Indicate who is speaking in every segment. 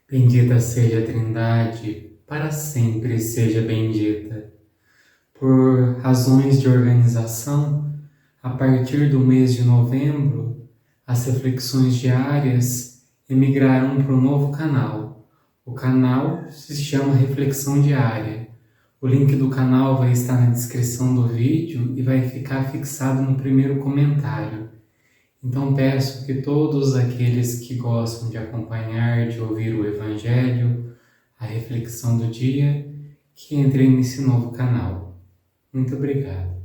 Speaker 1: Bendita seja a Trindade, para sempre seja bendita. Por razões de organização, a partir do mês de novembro, as reflexões diárias emigrarão para um novo canal. O canal se chama Reflexão Diária. O link do canal vai estar na descrição do vídeo e vai ficar fixado no primeiro comentário. Então peço que todos aqueles que gostam de acompanhar, de ouvir o Evangelho, a reflexão do dia, que entrem nesse novo canal. Muito obrigado.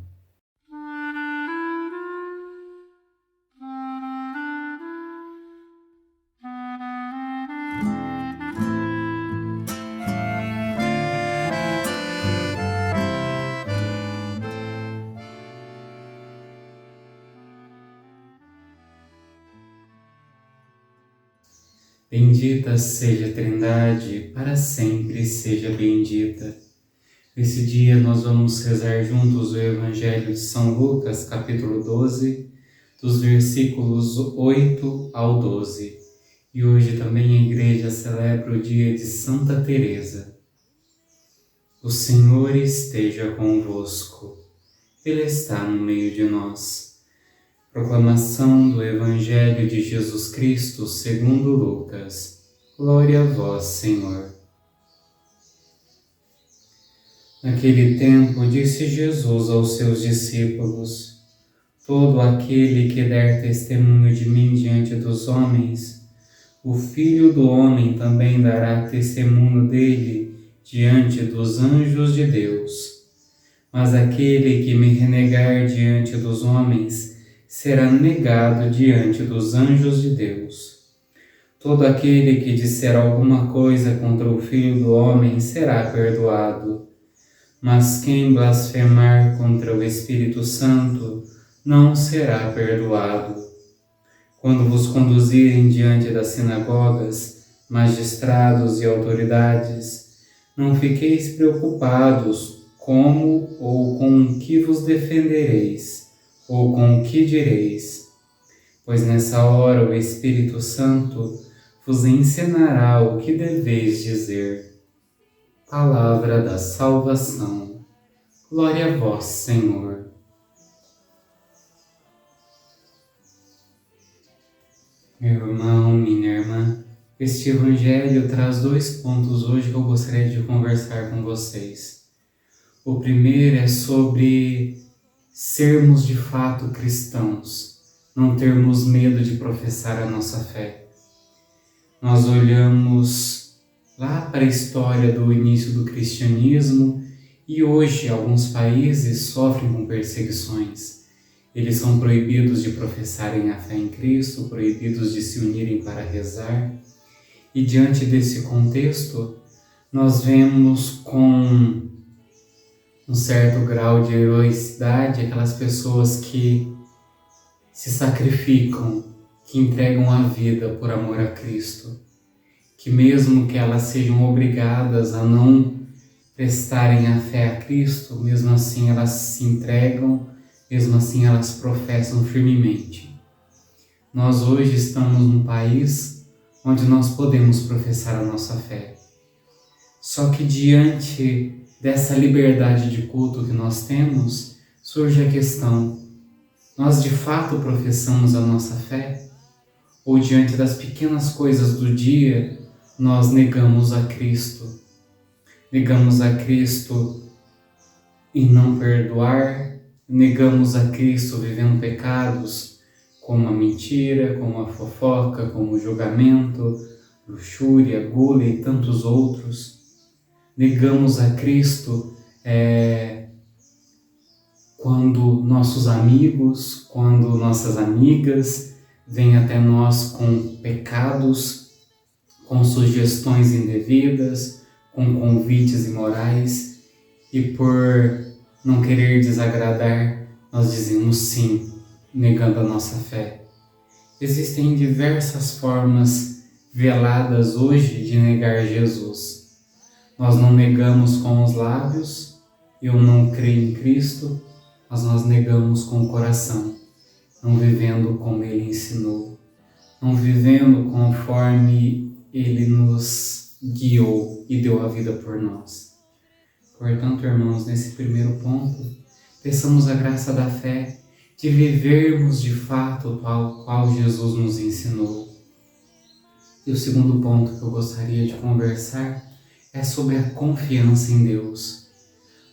Speaker 1: Bendita seja a Trindade, para sempre seja bendita. Nesse dia nós vamos rezar juntos o Evangelho de São Lucas, capítulo 12, dos versículos 8 ao 12. E hoje também a igreja celebra o dia de Santa Teresa. O Senhor esteja convosco. Ele está no meio de nós. Proclamação do Evangelho de Jesus Cristo segundo Lucas. Glória a vós, Senhor. Naquele tempo disse Jesus aos seus discípulos: todo aquele que der testemunho de mim diante dos homens, o Filho do Homem também dará testemunho dele diante dos anjos de Deus. Mas aquele que me renegar diante dos homens será negado diante dos anjos de Deus. Todo aquele que disser alguma coisa contra o Filho do Homem será perdoado. Mas quem blasfemar contra o Espírito Santo não será perdoado. Quando vos conduzirem diante das sinagogas, magistrados e autoridades, não fiqueis preocupados como ou com que vos defendereis, ou com o que direis, pois nessa hora o Espírito Santo vos ensinará o que deveis dizer. Palavra da salvação. Glória a vós, Senhor. Meu irmão, minha irmã, este Evangelho traz 2 pontos hoje que eu gostaria de conversar com vocês. O primeiro é sobre sermos de fato cristãos, não termos medo de professar a nossa fé. Nós olhamos lá para a história do início do cristianismo e hoje alguns países sofrem com perseguições. Eles são proibidos de professarem a fé em Cristo, proibidos de se unirem para rezar. E diante desse contexto, nós vemos com um certo grau de heroicidade aquelas pessoas que se sacrificam, que entregam a vida por amor a Cristo, que mesmo que elas sejam obrigadas a não prestarem a fé a Cristo, mesmo assim elas se entregam, mesmo assim elas professam firmemente. Nós hoje estamos num país onde nós podemos professar a nossa fé. Só que diante dessa liberdade de culto que nós temos, surge a questão: nós de fato professamos a nossa fé? Ou diante das pequenas coisas do dia, nós negamos a Cristo? Negamos a Cristo em não perdoar, negamos a Cristo vivendo pecados como a mentira, como a fofoca, como o julgamento, luxúria, gula e tantos outros. Negamos a Cristo quando nossos amigos, quando nossas amigas vêm até nós com pecados, com sugestões indevidas, com convites imorais, e por não querer desagradar, nós dizemos sim, negando a nossa fé. Existem diversas formas veladas hoje de negar Jesus. Nós não negamos com os lábios, eu não creio em Cristo, mas nós negamos com o coração, não vivendo como Ele ensinou, não vivendo conforme Ele nos guiou e deu a vida por nós. Portanto, irmãos, nesse primeiro ponto, peçamos a graça da fé de vivermos de fato tal qual Jesus nos ensinou. E o segundo ponto que eu gostaria de conversar é sobre a confiança em Deus.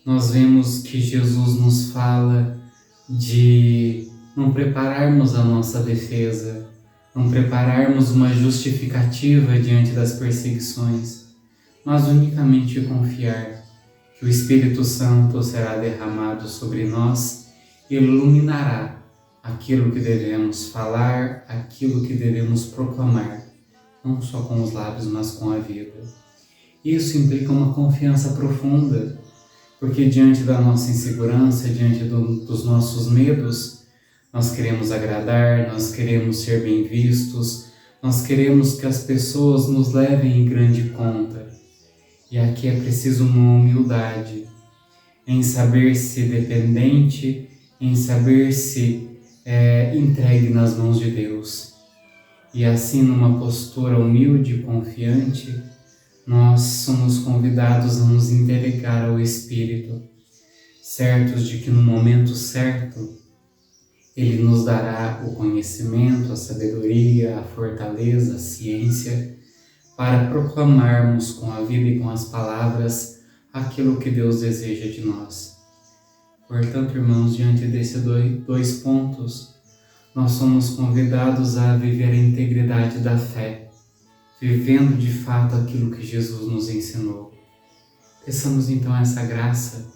Speaker 1: Nós vemos que Jesus nos fala de não prepararmos a nossa defesa, não prepararmos uma justificativa diante das perseguições, mas unicamente confiar que o Espírito Santo será derramado sobre nós e iluminará aquilo que devemos falar, aquilo que devemos proclamar, não só com os lábios, mas com a vida. Isso implica uma confiança profunda, porque diante da nossa insegurança, diante dos nossos medos, nós queremos agradar, nós queremos ser bem vistos, nós queremos que as pessoas nos levem em grande conta. E aqui é preciso uma humildade, em saber-se dependente, em saber-se entregue nas mãos de Deus. E assim, numa postura humilde e confiante, nós somos convidados a nos entregar ao Espírito, certos de que no momento certo Ele nos dará o conhecimento, a sabedoria, a fortaleza, a ciência, para proclamarmos com a vida e com as palavras aquilo que Deus deseja de nós. Portanto, irmãos, diante desses dois pontos, nós somos convidados a viver a integridade da fé, vivendo de fato aquilo que Jesus nos ensinou. Peçamos então essa graça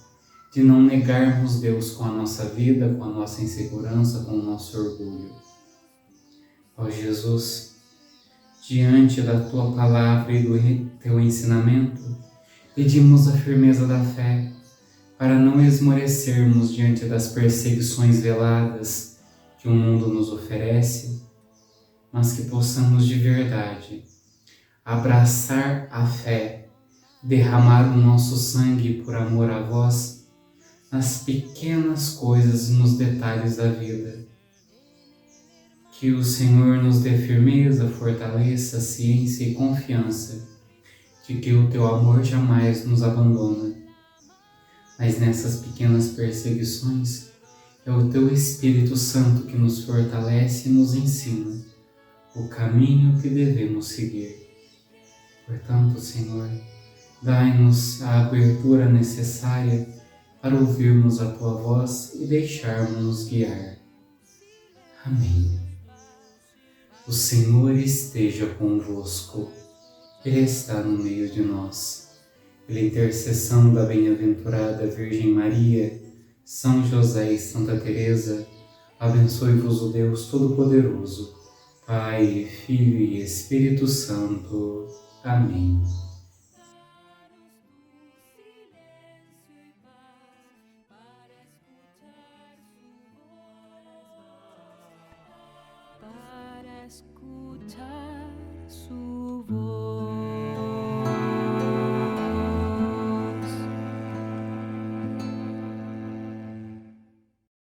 Speaker 1: de não negarmos Deus com a nossa vida, com a nossa insegurança, com o nosso orgulho. Ó Jesus, diante da Tua palavra e do Teu ensinamento, pedimos a firmeza da fé para não esmorecermos diante das perseguições veladas que o mundo nos oferece, mas que possamos de verdade abraçar a fé, derramar o nosso sangue por amor a Vós, nas pequenas coisas e nos detalhes da vida. Que o Senhor nos dê firmeza, fortaleza, ciência e confiança de que o Teu amor jamais nos abandona. Mas nessas pequenas perseguições, é o Teu Espírito Santo que nos fortalece e nos ensina o caminho que devemos seguir. Portanto, Senhor, dai-nos a abertura necessária para ouvirmos a Tua voz e deixarmos-nos guiar. Amém. O Senhor esteja convosco, Ele está no meio de nós. Pela intercessão da bem-aventurada Virgem Maria, São José e Santa Teresa, abençoe-vos o Deus Todo-Poderoso, Pai, Filho e Espírito Santo. Amém.